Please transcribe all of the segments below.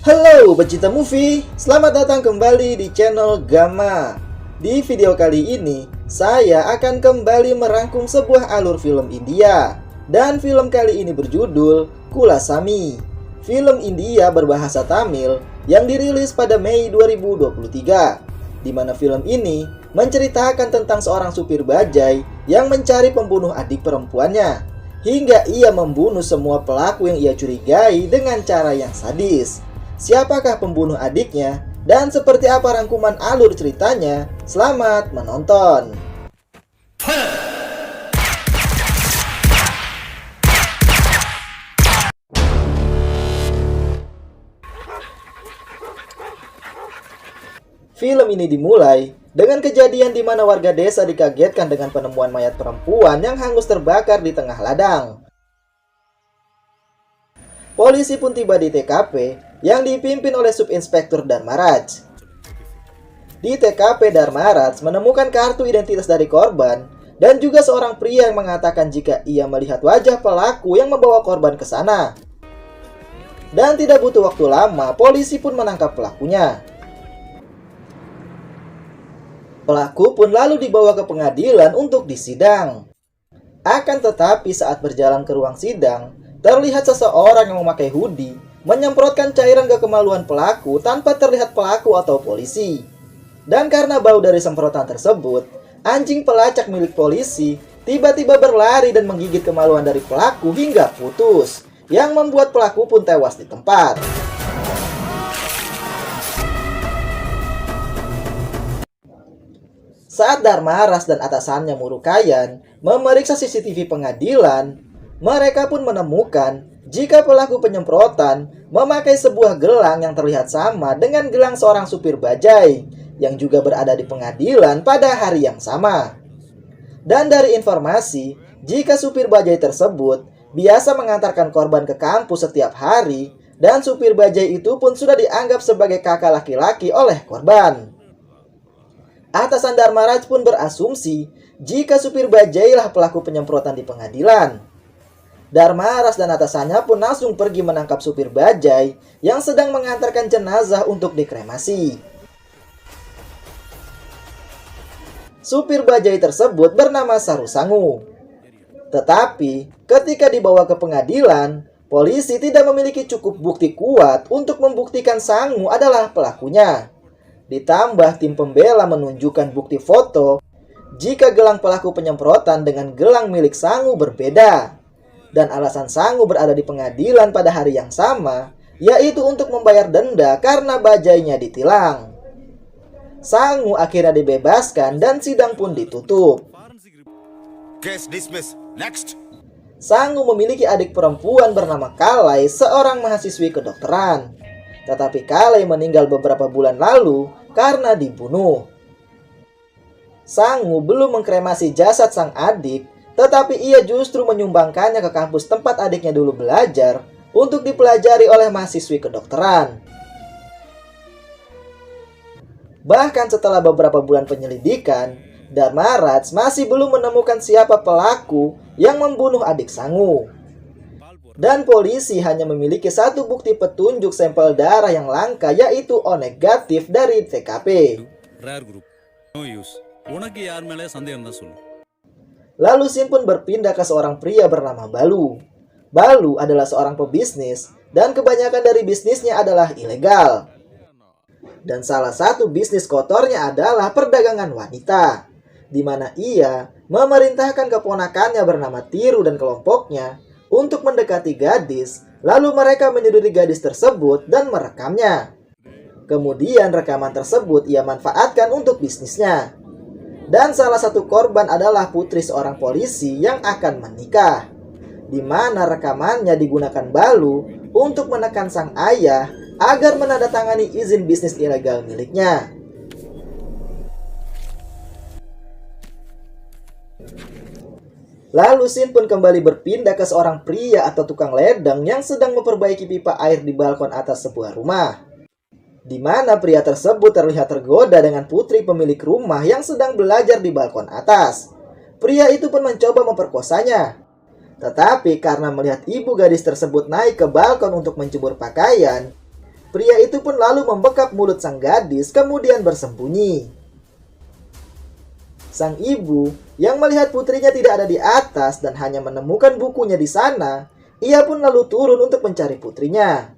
Halo pecinta movie, selamat datang kembali di channel Gamma. Di video kali ini, saya akan kembali merangkum sebuah alur film India. Dan film kali ini berjudul Kulasami. Film India berbahasa Tamil yang dirilis pada Mei 2023. Di mana film ini menceritakan tentang seorang supir bajai yang mencari pembunuh adik perempuannya, hingga ia membunuh semua pelaku yang ia curigai dengan cara yang sadis. Siapakah pembunuh adiknya? Dan seperti apa rangkuman alur ceritanya? Selamat menonton! Film ini dimulai dengan kejadian di mana warga desa dikagetkan dengan penemuan mayat perempuan yang hangus terbakar di tengah ladang. Polisi pun tiba di TKP yang dipimpin oleh Subinspektur Dharmaraj. Di TKP, Dharmaraj menemukan kartu identitas dari korban dan juga seorang pria yang mengatakan jika ia melihat wajah pelaku yang membawa korban ke sana. Dan tidak butuh waktu lama, polisi pun menangkap pelakunya. Pelaku pun lalu dibawa ke pengadilan untuk disidang. Akan tetapi saat berjalan ke ruang sidang, terlihat seseorang yang memakai hoodie menyemprotkan cairan ke kemaluan pelaku tanpa terlihat pelaku atau polisi. Dan karena bau dari semprotan tersebut, anjing pelacak milik polisi tiba-tiba berlari dan menggigit kemaluan dari pelaku hingga putus, yang membuat pelaku pun tewas di tempat. Saat Dharmaraj dan atasannya Murukayan memeriksa CCTV pengadilan, mereka pun menemukan jika pelaku penyemprotan memakai sebuah gelang yang terlihat sama dengan gelang seorang supir bajai yang juga berada di pengadilan pada hari yang sama. Dan dari informasi, jika supir bajai tersebut biasa mengantarkan korban ke kampus setiap hari, dan supir bajai itu pun sudah dianggap sebagai kakak laki-laki oleh korban. Atasan Dharmaraj pun berasumsi jika supir bajailah pelaku penyemprotan di pengadilan. Dharmaraj dan atasannya pun langsung pergi menangkap supir bajai yang sedang mengantarkan jenazah untuk dikremasi. Supir bajai tersebut bernama Sarusangu. Tetapi ketika dibawa ke pengadilan, polisi tidak memiliki cukup bukti kuat untuk membuktikan Sangu adalah pelakunya. Ditambah tim pembela menunjukkan bukti foto jika gelang pelaku penyemprotan dengan gelang milik Sangu berbeda. Dan alasan Sangu berada di pengadilan pada hari yang sama, yaitu untuk membayar denda karena bajainya ditilang. Sangu akhirnya dibebaskan dan sidang pun ditutup. Case dismissed. Next. Sangu memiliki adik perempuan bernama Kalai, seorang mahasiswi kedokteran. Tetapi Kalai meninggal beberapa bulan lalu karena dibunuh. Sangu belum mengkremasi jasad sang adik, tetapi ia justru menyumbangkannya ke kampus tempat adiknya dulu belajar untuk dipelajari oleh mahasiswi kedokteran. Bahkan setelah beberapa bulan penyelidikan, Dharmaraj masih belum menemukan siapa pelaku yang membunuh adik Sangu. Dan polisi hanya memiliki satu bukti petunjuk sampel darah yang langka, yaitu O negatif dari TKP. Rare group. No use. உனக்கு யார் மேலே சந்தேகம் தான் சொல்லு. Lalu scene pun berpindah ke seorang pria bernama Balu. Balu adalah seorang pebisnis dan kebanyakan dari bisnisnya adalah ilegal. Dan salah satu bisnis kotornya adalah perdagangan wanita, di mana ia memerintahkan keponakannya bernama Tiru dan kelompoknya untuk mendekati gadis, lalu mereka meniru gadis tersebut dan merekamnya. Kemudian rekaman tersebut ia manfaatkan untuk bisnisnya. Dan salah satu korban adalah putri seorang polisi yang akan menikah, di mana rekamannya digunakan Balu untuk menekan sang ayah agar menandatangani izin bisnis ilegal miliknya. Lalu scene pun kembali berpindah ke seorang pria atau tukang ledeng yang sedang memperbaiki pipa air di balkon atas sebuah rumah, di mana pria tersebut terlihat tergoda dengan putri pemilik rumah yang sedang belajar di balkon atas. Pria itu pun mencoba memperkosanya. Tetapi karena melihat ibu gadis tersebut naik ke balkon untuk menjemur pakaian, pria itu pun lalu membekap mulut sang gadis kemudian bersembunyi. Sang ibu yang melihat putrinya tidak ada di atas dan hanya menemukan bukunya di sana, ia pun lalu turun untuk mencari putrinya.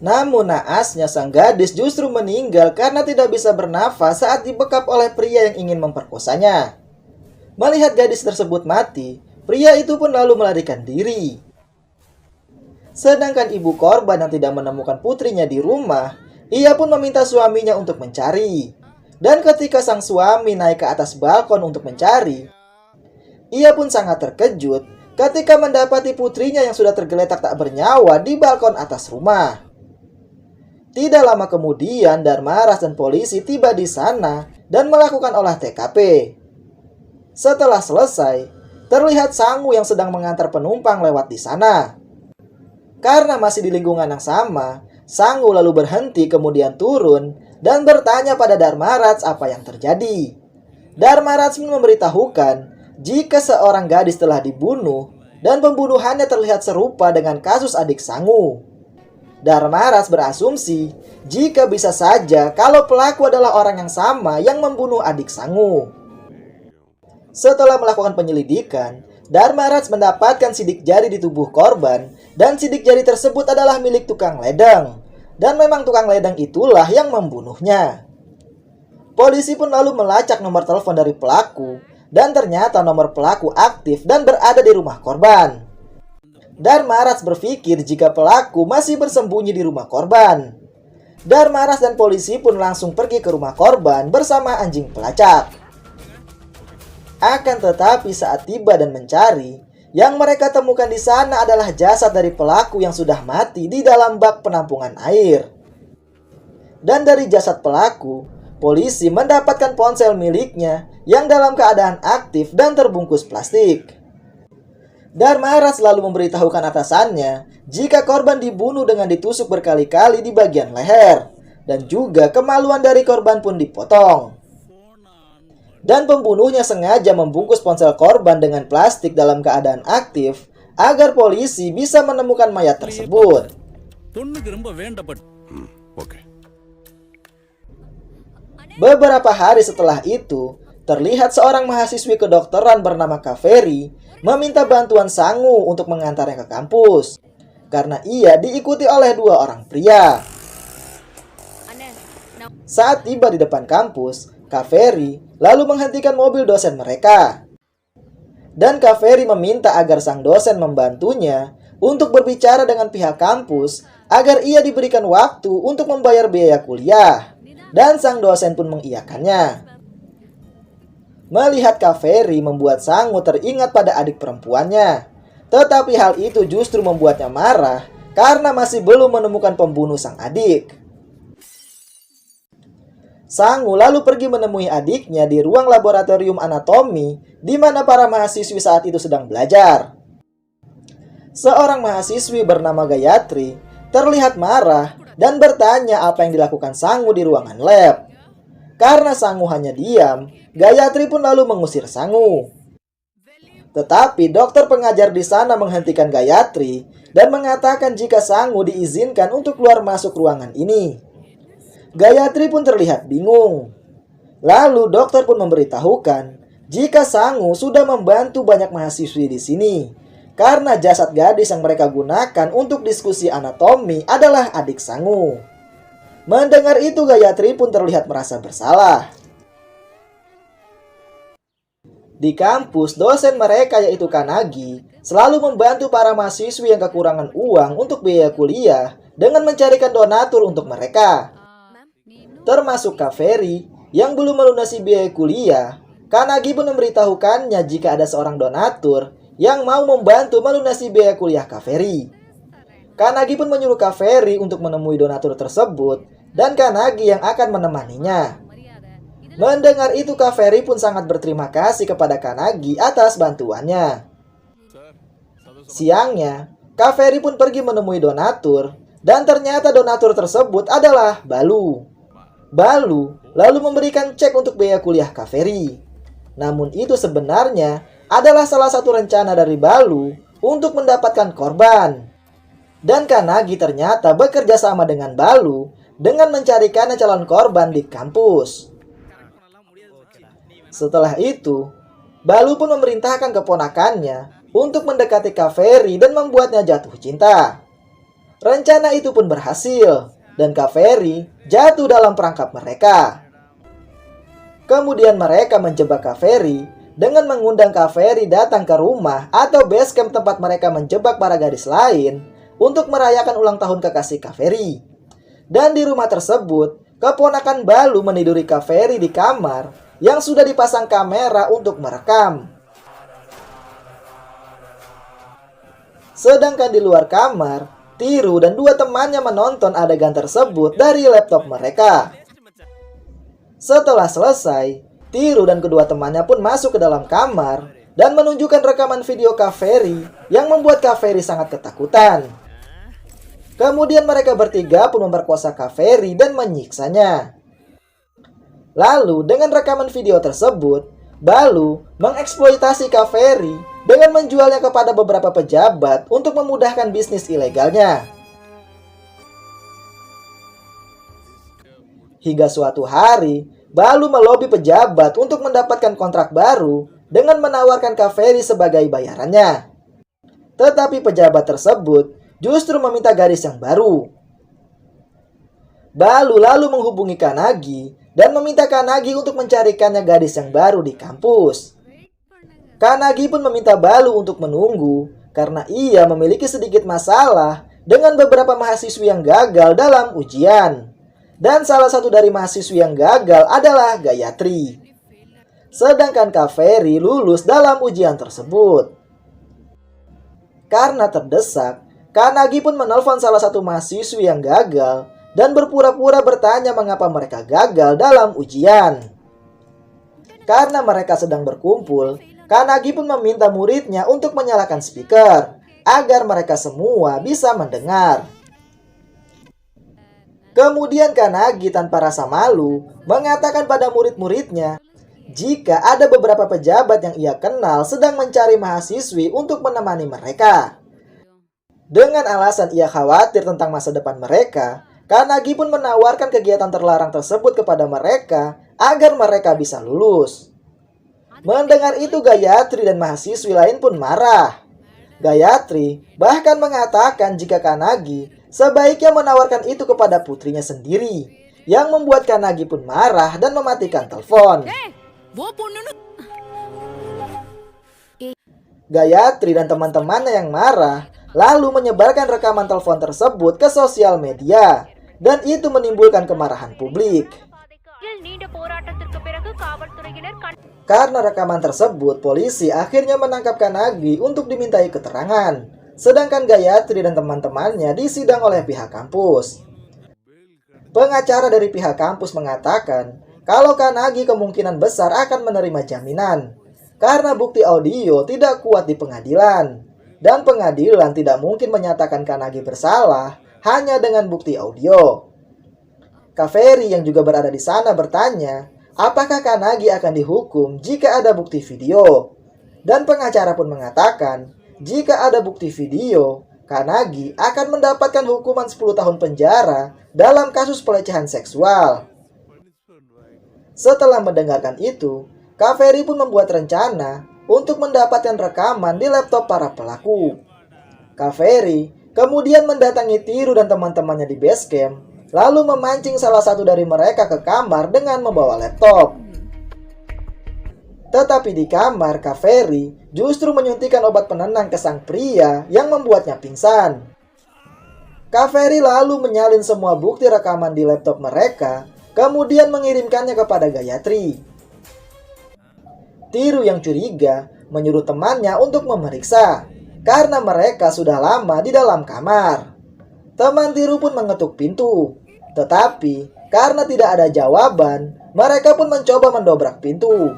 Namun naasnya sang gadis justru meninggal karena tidak bisa bernafas saat dibekap oleh pria yang ingin memperkosanya. Melihat gadis tersebut mati, pria itu pun lalu melarikan diri. Sedangkan ibu korban yang tidak menemukan putrinya di rumah, ia pun meminta suaminya untuk mencari. Dan ketika sang suami naik ke atas balkon untuk mencari, ia pun sangat terkejut ketika mendapati putrinya yang sudah tergeletak tak bernyawa di balkon atas rumah. Tidak lama kemudian, Dharmaras dan polisi tiba di sana dan melakukan olah TKP. Setelah selesai, terlihat Sangu yang sedang mengantar penumpang lewat di sana. Karena masih di lingkungan yang sama, Sangu lalu berhenti kemudian turun dan bertanya pada Dharmaras apa yang terjadi. Dharmaras pun memberitahukan jika seorang gadis telah dibunuh dan pembunuhannya terlihat serupa dengan kasus adik Sangu. Dharmaras berasumsi jika bisa saja kalau pelaku adalah orang yang sama yang membunuh adik Sangu. Setelah melakukan penyelidikan, Dharmaras mendapatkan sidik jari di tubuh korban dan sidik jari tersebut adalah milik tukang ledeng. Dan memang tukang ledeng itulah yang membunuhnya. Polisi pun lalu melacak nomor telepon dari pelaku dan ternyata nomor pelaku aktif dan berada di rumah korban. Dharmaras berpikir jika pelaku masih bersembunyi di rumah korban. Dharmaras dan polisi pun langsung pergi ke rumah korban bersama anjing pelacak. Akan tetapi saat tiba dan mencari, yang mereka temukan di sana adalah jasad dari pelaku yang sudah mati di dalam bak penampungan air. Dan dari jasad pelaku, polisi mendapatkan ponsel miliknya yang dalam keadaan aktif dan terbungkus plastik. Dharmaras lalu memberitahukan atasannya jika korban dibunuh dengan ditusuk berkali-kali di bagian leher, dan juga kemaluan dari korban pun dipotong. Dan pembunuhnya sengaja membungkus ponsel korban dengan plastik dalam keadaan aktif agar polisi bisa menemukan mayat tersebut. Okay. Beberapa hari setelah itu, terlihat seorang mahasiswi kedokteran bernama Kaveri meminta bantuan Sangu untuk mengantarnya ke kampus karena ia diikuti oleh dua orang pria. Saat tiba di depan kampus, Kaveri lalu menghentikan mobil dosen mereka. Dan Kaveri meminta agar sang dosen membantunya untuk berbicara dengan pihak kampus agar ia diberikan waktu untuk membayar biaya kuliah. Dan sang dosen pun mengiyakannya. Melihat Kaveri membuat Sangu teringat pada adik perempuannya. Tetapi hal itu justru membuatnya marah karena masih belum menemukan pembunuh sang adik. Sangu lalu pergi menemui adiknya di ruang laboratorium anatomi di mana para mahasiswi saat itu sedang belajar. Seorang mahasiswi bernama Gayatri terlihat marah dan bertanya apa yang dilakukan Sangu di ruangan lab. Karena Sangu hanya diam, Gayatri pun lalu mengusir Sangu. Tetapi dokter pengajar di sana menghentikan Gayatri dan mengatakan jika Sangu diizinkan untuk keluar masuk ruangan ini. Gayatri pun terlihat bingung. Lalu dokter pun memberitahukan jika Sangu sudah membantu banyak mahasiswi di sini karena jasad gadis yang mereka gunakan untuk diskusi anatomi adalah adik Sangu. Mendengar itu Gayatri pun terlihat merasa bersalah. Di kampus, dosen mereka yaitu Kanagi selalu membantu para mahasiswi yang kekurangan uang untuk biaya kuliah dengan mencarikan donatur untuk mereka. Termasuk Kaveri yang belum melunasi biaya kuliah. Kanagi pun memberitahukannya jika ada seorang donatur yang mau membantu melunasi biaya kuliah Kaveri. Kanagi pun menyuruh Kaveri untuk menemui donatur tersebut dan Kanagi yang akan menemaninya. Mendengar itu Kaveri pun sangat berterima kasih kepada Kanagi atas bantuannya. Siangnya, Kaveri pun pergi menemui donatur dan ternyata donatur tersebut adalah Balu. Balu lalu memberikan cek untuk biaya kuliah Kaveri. Namun itu sebenarnya adalah salah satu rencana dari Balu untuk mendapatkan korban. Dan Kanagi ternyata bekerja sama dengan Balu dengan mencarikannya calon korban di kampus. Setelah itu, Balu pun memerintahkan keponakannya untuk mendekati Kaveri dan membuatnya jatuh cinta. Rencana itu pun berhasil, dan Kaveri jatuh dalam perangkap mereka. Kemudian mereka menjebak Kaveri dengan mengundang Kaveri datang ke rumah atau base camp tempat mereka menjebak para gadis lain untuk merayakan ulang tahun kekasih Kaveri. Dan di rumah tersebut, keponakan Balu meniduri Kaveri di kamar yang sudah dipasang kamera untuk merekam. Sedangkan di luar kamar, Tiru dan dua temannya menonton adegan tersebut dari laptop mereka. Setelah selesai, Tiru dan kedua temannya pun masuk ke dalam kamar dan menunjukkan rekaman video Kaveri yang membuat Kaveri sangat ketakutan. Kemudian mereka bertiga pun memperkosa Kaveri dan menyiksanya. Lalu dengan rekaman video tersebut, Balu mengeksploitasi Kaveri dengan menjualnya kepada beberapa pejabat untuk memudahkan bisnis ilegalnya. Hingga suatu hari, Balu melobi pejabat untuk mendapatkan kontrak baru dengan menawarkan Kaveri sebagai bayarannya. Tetapi pejabat tersebut justru meminta gadis yang baru. Balu lalu menghubungi Kanagi dan meminta Kanagi untuk mencarikannya gadis yang baru di kampus. Kanagi pun meminta Balu untuk menunggu karena ia memiliki sedikit masalah dengan beberapa mahasiswi yang gagal dalam ujian. Dan salah satu dari mahasiswi yang gagal adalah Gayatri. Sedangkan Kaveri lulus dalam ujian tersebut. Karena terdesak, Kanagi pun menelpon salah satu mahasiswi yang gagal dan berpura-pura bertanya mengapa mereka gagal dalam ujian. Karena mereka sedang berkumpul, Kanagi pun meminta muridnya untuk menyalakan speaker agar mereka semua bisa mendengar. Kemudian Kanagi tanpa rasa malu mengatakan pada murid-muridnya jika ada beberapa pejabat yang ia kenal sedang mencari mahasiswi untuk menemani mereka. Dengan alasan ia khawatir tentang masa depan mereka, Kanagi pun menawarkan kegiatan terlarang tersebut kepada mereka agar mereka bisa lulus. Mendengar itu Gayatri dan mahasiswi lain pun marah. Gayatri bahkan mengatakan jika Kanagi sebaiknya menawarkan itu kepada putrinya sendiri, yang membuat Kanagi pun marah dan mematikan telepon. Gayatri dan teman-temannya yang marah lalu menyebarkan rekaman telepon tersebut ke sosial media, dan itu menimbulkan kemarahan publik. Karena rekaman tersebut, polisi akhirnya menangkap Kanagi untuk dimintai keterangan, sedangkan Gayatri dan teman-temannya disidang oleh pihak kampus. Pengacara dari pihak kampus mengatakan kalau Kanagi kemungkinan besar akan menerima jaminan, karena bukti audio tidak kuat di pengadilan. Dan pengadilan tidak mungkin menyatakan Kanagi bersalah hanya dengan bukti audio. Kaveri yang juga berada di sana bertanya, apakah Kanagi akan dihukum jika ada bukti video? Dan pengacara pun mengatakan, jika ada bukti video, Kanagi akan mendapatkan hukuman 10 tahun penjara dalam kasus pelecehan seksual. Setelah mendengarkan itu, Kaveri pun membuat rencana untuk mendapatkan rekaman di laptop para pelaku. Kaveri kemudian mendatangi Tiru dan teman-temannya di base camp, lalu memancing salah satu dari mereka ke kamar dengan membawa laptop. Tetapi di kamar, Kaveri justru menyuntikkan obat penenang ke sang pria yang membuatnya pingsan. Kaveri lalu menyalin semua bukti rekaman di laptop mereka, kemudian mengirimkannya kepada Gayatri. Tiru yang curiga menyuruh temannya untuk memeriksa, karena mereka sudah lama di dalam kamar. Teman Tiru pun mengetuk pintu, tetapi karena tidak ada jawaban, mereka pun mencoba mendobrak pintu.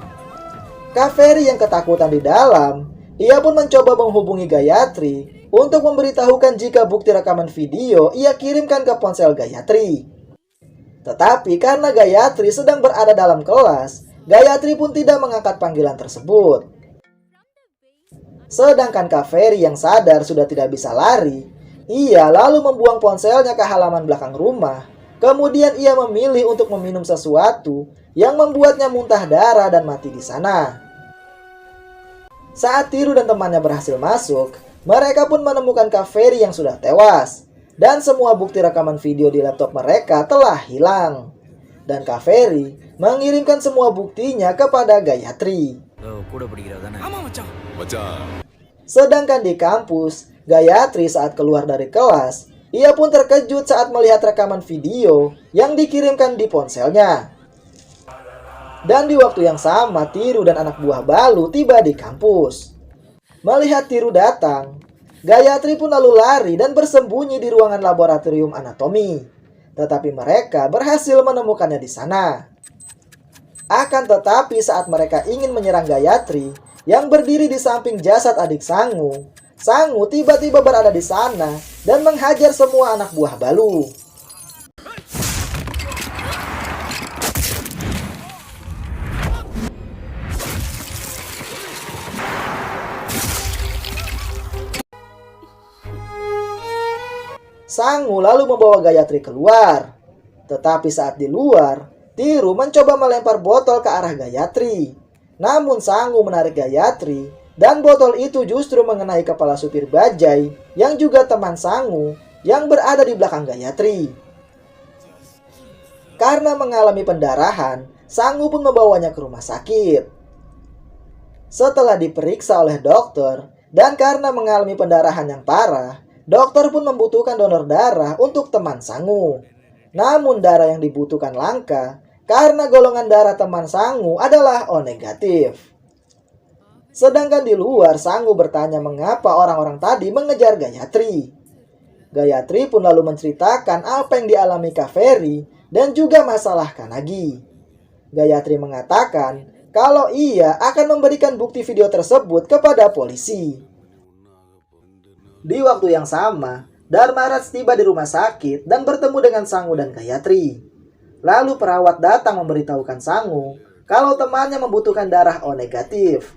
Kaveri yang ketakutan di dalam, ia pun mencoba menghubungi Gayatri untuk memberitahukan jika bukti rekaman video ia kirimkan ke ponsel Gayatri. Tetapi karena Gayatri sedang berada dalam kelas, Gayatri pun tidak mengangkat panggilan tersebut. Sedangkan Kaveri yang sadar sudah tidak bisa lari, Ia lalu membuang ponselnya ke halaman belakang rumah. Kemudian ia memilih untuk meminum sesuatu yang membuatnya muntah darah dan mati di sana. Saat Tiru dan temannya berhasil masuk, mereka pun menemukan Kaveri yang sudah tewas. Dan semua bukti rekaman video di laptop mereka telah hilang. Dan Kaveri mengirimkan semua buktinya kepada Gayatri. Sedangkan di kampus, Gayatri saat keluar dari kelas, ia pun terkejut saat melihat rekaman video yang dikirimkan di ponselnya. Dan di waktu yang sama, Tiru dan anak buah Balu tiba di kampus. Melihat Tiru datang, Gayatri pun lalu lari dan bersembunyi di ruangan laboratorium anatomi. Tetapi mereka berhasil menemukannya di sana. Akan tetapi saat mereka ingin menyerang Gayatri yang berdiri di samping jasad adik Sangu, Sangu tiba-tiba berada di sana dan menghajar semua anak buah Balu. Sangu lalu membawa Gayatri keluar. Tetapi saat di luar, Tiru mencoba melempar botol ke arah Gayatri. Namun Sangu menarik Gayatri dan botol itu justru mengenai kepala supir bajai yang juga teman Sangu yang berada di belakang Gayatri. Karena mengalami pendarahan, Sangu pun membawanya ke rumah sakit. Setelah diperiksa oleh dokter dan karena mengalami pendarahan yang parah, dokter pun membutuhkan donor darah untuk teman Sangu. Namun darah yang dibutuhkan langka karena golongan darah teman Sangu adalah O negatif. Sedangkan di luar, Sangu bertanya mengapa orang-orang tadi mengejar Gayatri. Gayatri pun lalu menceritakan apa yang dialami Kaveri dan juga masalah Kannagi. Gayatri mengatakan kalau ia akan memberikan bukti video tersebut kepada polisi. Di waktu yang sama, Dharmaraj tiba di rumah sakit dan bertemu dengan Sangu dan Gayatri. Lalu perawat datang memberitahukan Sangu kalau temannya membutuhkan darah O negatif.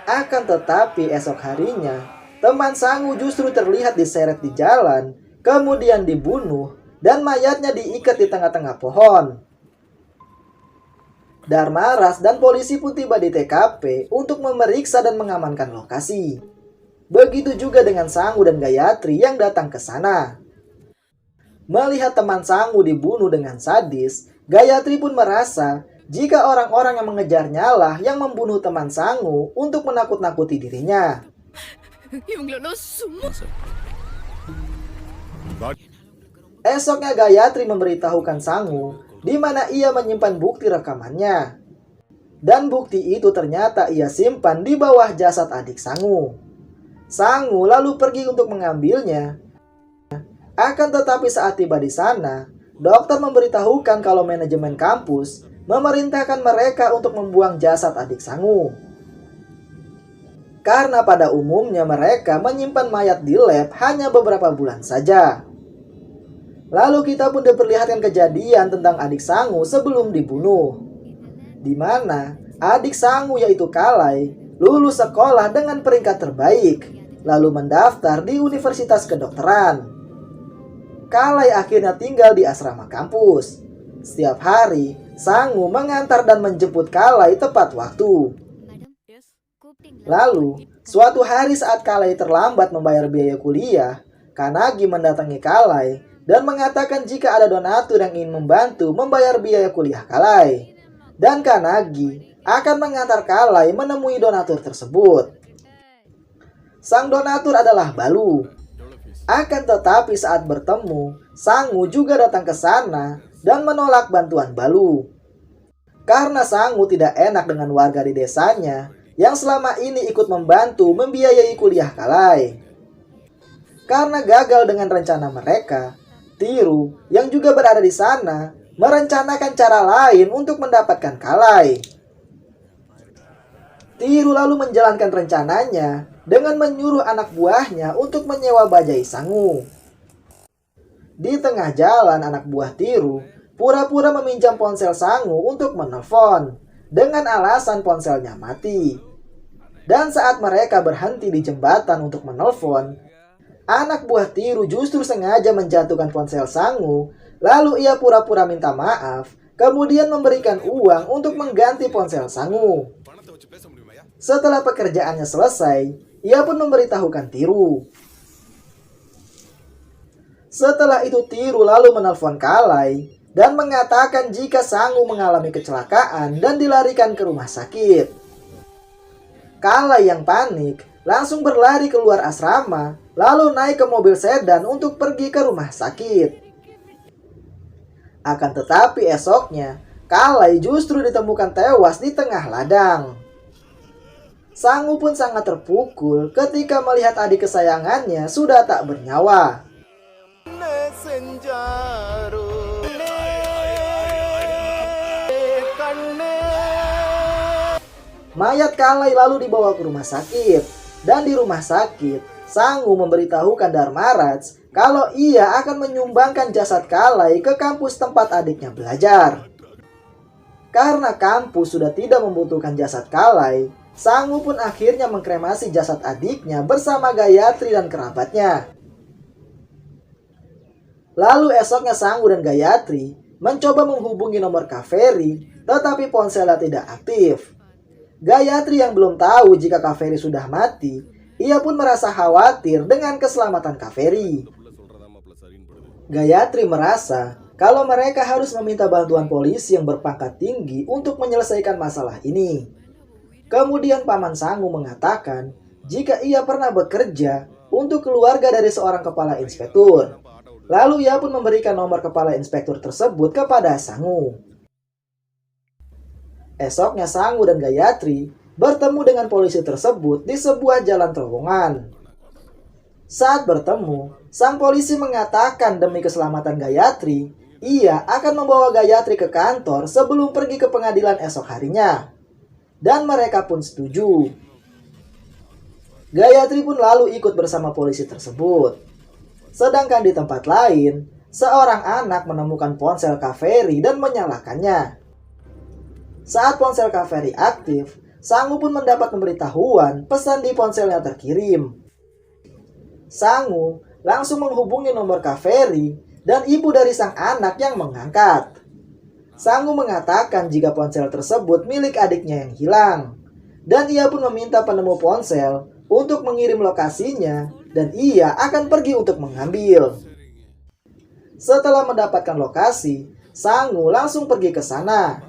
Akan tetapi esok harinya, teman Sangu justru terlihat diseret di jalan, kemudian dibunuh, dan mayatnya diikat di tengah-tengah pohon. Dharmaraj dan polisi pun tiba di TKP untuk memeriksa dan mengamankan lokasi. Begitu juga dengan Sangu dan Gayatri yang datang ke sana. Melihat teman Sangu dibunuh dengan sadis, Gayatri pun merasa jika orang-orang yang mengejarnya lah yang membunuh teman Sangu untuk menakut-nakuti dirinya. Esoknya Gayatri memberitahukan Sangu di mana ia menyimpan bukti rekamannya. Dan bukti itu ternyata ia simpan di bawah jasad adik Sangu. Sangu lalu pergi untuk mengambilnya. Akan tetapi saat tiba di sana, dokter memberitahukan kalau manajemen kampus memerintahkan mereka untuk membuang jasad adik Sangu. Karena pada umumnya mereka menyimpan mayat di lab hanya beberapa bulan saja. Lalu kita pun diperlihatkan kejadian tentang adik Sangu sebelum dibunuh. Di mana adik Sangu yaitu Kalai lulus sekolah dengan peringkat terbaik, lalu mendaftar di Universitas Kedokteran. Kalai akhirnya tinggal di asrama kampus. Setiap hari, Sangu mengantar dan menjemput Kalai tepat waktu. Lalu, suatu hari saat Kalai terlambat membayar biaya kuliah, Kannagi mendatangi Kalai dan mengatakan jika ada donatur yang ingin membantu membayar biaya kuliah Kalai. Dan Kannagi akan mengantar Kalai menemui donatur tersebut. Sang donatur adalah Balu. Akan tetapi saat bertemu, Sangu juga datang ke sana dan menolak bantuan Balu. Karena Sangu tidak enak dengan warga di desanya yang selama ini ikut membantu membiayai kuliah Kalai. Karena gagal dengan rencana mereka, Tiru yang juga berada di sana merencanakan cara lain untuk mendapatkan Kalai. Tiru lalu menjalankan rencananya dengan menyuruh anak buahnya untuk menyewa bajai Sangu. Di tengah jalan, anak buah Tiru pura-pura meminjam ponsel Sangu untuk menelpon dengan alasan ponselnya mati. Dan saat mereka berhenti di jembatan untuk menelpon, anak buah Tiru justru sengaja menjatuhkan ponsel Sangu, lalu ia pura-pura minta maaf, kemudian memberikan uang untuk mengganti ponsel Sangu. Setelah pekerjaannya selesai, ia pun memberitahukan Tiru. Setelah itu Tiru lalu menelpon Kalai dan mengatakan jika Sangu mengalami kecelakaan dan dilarikan ke rumah sakit. Kalai yang panik langsung berlari keluar asrama, lalu naik ke mobil sedan untuk pergi ke rumah sakit. Akan tetapi esoknya, Kalai justru ditemukan tewas di tengah ladang. Sangu pun sangat terpukul ketika melihat adik kesayangannya sudah tak bernyawa. Mayat Kalai lalu dibawa ke rumah sakit, dan di rumah sakit, Sangu memberitahukan Dharmaraj kalau ia akan menyumbangkan jasad Kalai ke kampus tempat adiknya belajar. Karena kampus sudah tidak membutuhkan jasad Kalai, Sangu pun akhirnya mengkremasi jasad adiknya bersama Gayatri dan kerabatnya. Lalu esoknya Sangu dan Gayatri mencoba menghubungi nomor Kaveri, tetapi ponselnya tidak aktif. Gayatri yang belum tahu jika Kaveri sudah mati, ia pun merasa khawatir dengan keselamatan Kaveri. Gayatri merasa kalau mereka harus meminta bantuan polisi yang berpangkat tinggi untuk menyelesaikan masalah ini. Kemudian Paman Sangu mengatakan jika ia pernah bekerja untuk keluarga dari seorang kepala inspektur. Lalu ia pun memberikan nomor kepala inspektur tersebut kepada Sangu. Esoknya Sangu dan Gayatri bertemu dengan polisi tersebut di sebuah jalan terowongan. Saat bertemu, sang polisi mengatakan demi keselamatan Gayatri, ia akan membawa Gayatri ke kantor sebelum pergi ke pengadilan esok harinya. Dan mereka pun setuju. Gayatri pun lalu ikut bersama polisi tersebut. Sedangkan di tempat lain, seorang anak menemukan ponsel Kaveri dan menyalakannya. Saat ponsel Kaveri aktif, Sangu pun mendapat pemberitahuan pesan di ponselnya terkirim. Sangu langsung menghubungi nomor Kaveri dan ibu dari sang anak yang mengangkat. Sangu mengatakan jika ponsel tersebut milik adiknya yang hilang. Dan ia pun meminta penemu ponsel untuk mengirim lokasinya dan ia akan pergi untuk mengambil. Setelah mendapatkan lokasi, Sangu langsung pergi ke sana.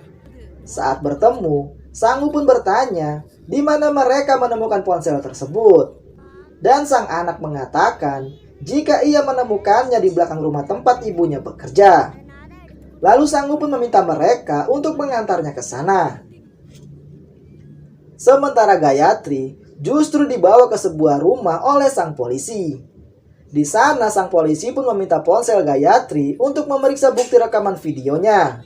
Saat bertemu, Sangu pun bertanya di mana mereka menemukan ponsel tersebut. Dan sang anak mengatakan jika ia menemukannya di belakang rumah tempat ibunya bekerja. Lalu Sangu pun meminta mereka untuk mengantarnya ke sana. Sementara Gayatri justru dibawa ke sebuah rumah oleh sang polisi. Di sana sang polisi pun meminta ponsel Gayatri untuk memeriksa bukti rekaman videonya.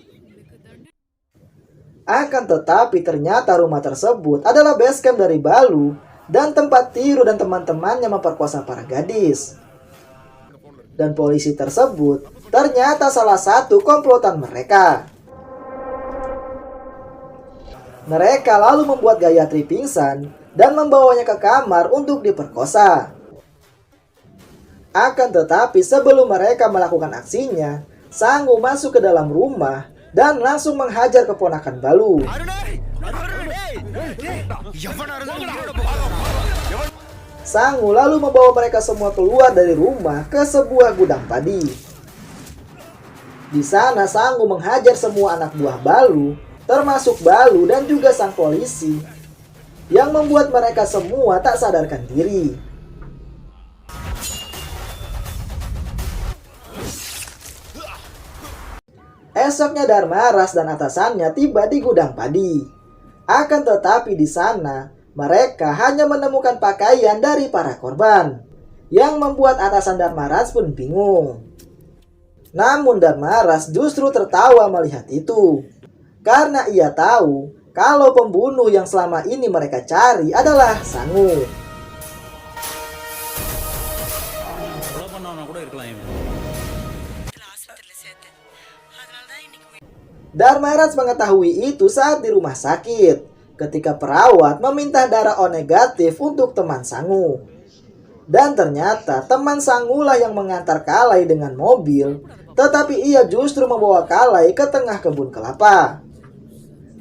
Akan tetapi ternyata rumah tersebut adalah base camp dari Balu dan tempat Tiru dan teman-temannya memperkosa para gadis. Dan polisi tersebut ternyata salah satu komplotan mereka. Mereka lalu membuat Gayatri pingsan dan membawanya ke kamar untuk diperkosa. Akan tetapi sebelum mereka melakukan aksinya, Sangu masuk ke dalam rumah dan langsung menghajar keponakan Balu. Sangu lalu membawa mereka semua keluar dari rumah ke sebuah gudang padi. Di sana Sangu menghajar semua anak buah Balu, termasuk Balu dan juga sang polisi, yang membuat mereka semua tak sadarkan diri. Esoknya Dharmaraj dan atasannya tiba di gudang padi. Akan tetapi di sana, mereka hanya menemukan pakaian dari para korban, yang membuat atasan Dharmaraj pun bingung. Namun Dharmaraj justru tertawa melihat itu, karena ia tahu kalau pembunuh yang selama ini mereka cari adalah Sangu. கொலை பண்ணவனா கூட இருக்கலாம் இவன். Dharmaraj mengetahui itu saat di rumah sakit, ketika perawat meminta darah O negatif untuk teman Sangu. Dan ternyata teman Sangu lah yang mengantar Kalai dengan mobil, tetapi ia justru membawa Kalai ke tengah kebun kelapa.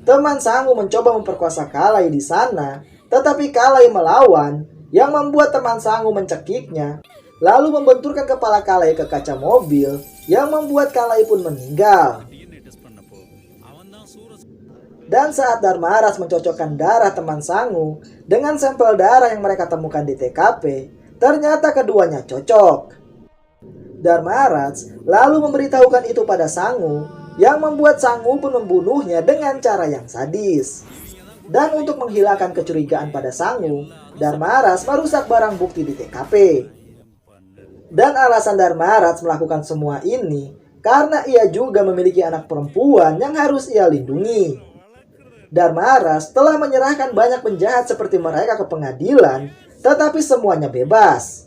Teman Sangu mencoba memperkosa Kalai di sana, tetapi Kalai melawan, yang membuat teman Sangu mencekiknya, lalu membenturkan kepala Kalai ke kaca mobil, yang membuat Kalai pun meninggal. DNA test பண்ண போது அவன் தான் சூரஸ் Dan saat Dharmaras mencocokkan darah teman Sangu dengan sampel darah yang mereka temukan di TKP, ternyata keduanya cocok. Dharmaras lalu memberitahukan itu pada Sangu, yang membuat Sangu pun membunuhnya dengan cara yang sadis. Dan untuk menghilangkan kecurigaan pada Sangu, Dharmaras merusak barang bukti di TKP. Dan alasan Dharmaras melakukan semua ini karena ia juga memiliki anak perempuan yang harus ia lindungi. Dharmaras telah menyerahkan banyak penjahat seperti mereka ke pengadilan, tetapi semuanya bebas.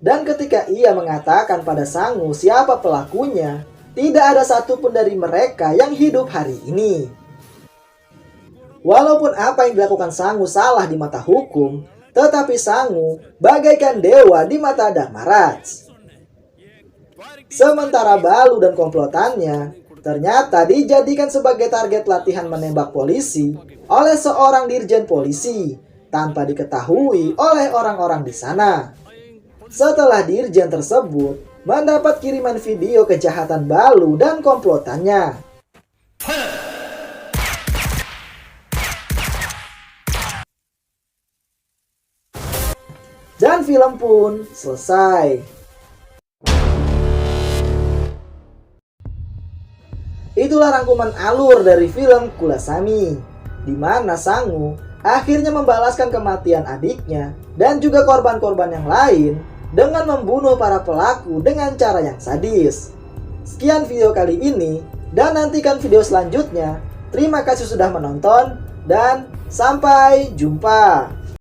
Dan ketika ia mengatakan pada Sangu siapa pelakunya, tidak ada satupun dari mereka yang hidup hari ini. Walaupun apa yang dilakukan Sangu salah di mata hukum, tetapi Sangu bagaikan dewa di mata Dharmaras. Sementara Balu dan komplotannya ternyata dijadikan sebagai target latihan menembak polisi oleh seorang dirjen polisi tanpa diketahui oleh orang-orang di sana. Setelah dirjen tersebut mendapat kiriman video kejahatan Balu dan komplotannya. Dan film pun selesai. Itulah rangkuman alur dari film Kulasami, di mana Sangu akhirnya membalaskan kematian adiknya dan juga korban-korban yang lain dengan membunuh para pelaku dengan cara yang sadis. Sekian video kali ini, dan nantikan video selanjutnya. Terima kasih sudah menonton, dan sampai jumpa.